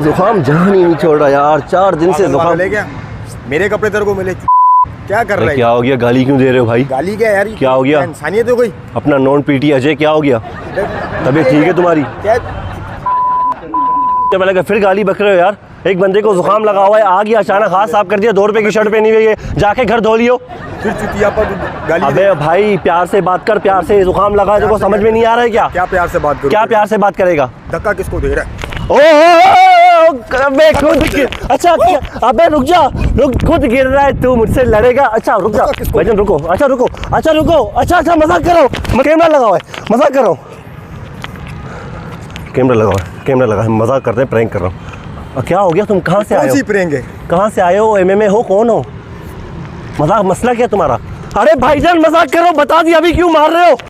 जुकाम जान ही नहीं छोड़ रहा यार, 4 दिन से जुकाम। ले क्या मेरे कपड़े तेरे को मिले? क्या कर रहा है? क्या हो गया? गाली क्यों दे रहे हो भाई? गाली क्या यार? क्या हो गया? इंसानियत हो गई? अपना नॉन पीटी अजय, क्या हो गया? तबीयत ठीक है तुम्हारी? क्या मैंने कहा फिर गाली बक रहे हो यार। एक बंदे को जुकाम लगा हुआ है, आ गया अचानक, हाथ साफ कर दिया, 2 रुपए की शर्ट पहनी हुई है, जाके घर धो लियो। फिर चुतिया पर गाली? अबे भाई प्यार से बात कर, प्यार से। जुकाम लगा है देखो, समझ में नहीं आ रहा है क्या? क्या प्यार से बात करूं? क्या प्यार से बात करेगा? धक्का किसको दे रहा है? अबे खुद अच्छा, अबे रुक जा, खुद गिर रहा है, तू मुझसे लड़ेगा? अच्छा रुक जा भाईजान, रुको। अच्छा रुको, अच्छा मजाक करो, कैमरा लगा हुआ है, मजाक करो। कैमरा लगा है, मजाक करते हैं, प्रैंक कर रहा हूँ। क्या हो गया? तुम कहाँ से आए हो? कहाँ से आए हो? MMA हो? कौन हो? मजाक, मसला क्या तुम्हारा? अरे भाईजान मजाक करो, बता दिया, अभी क्यों मार रहे हो?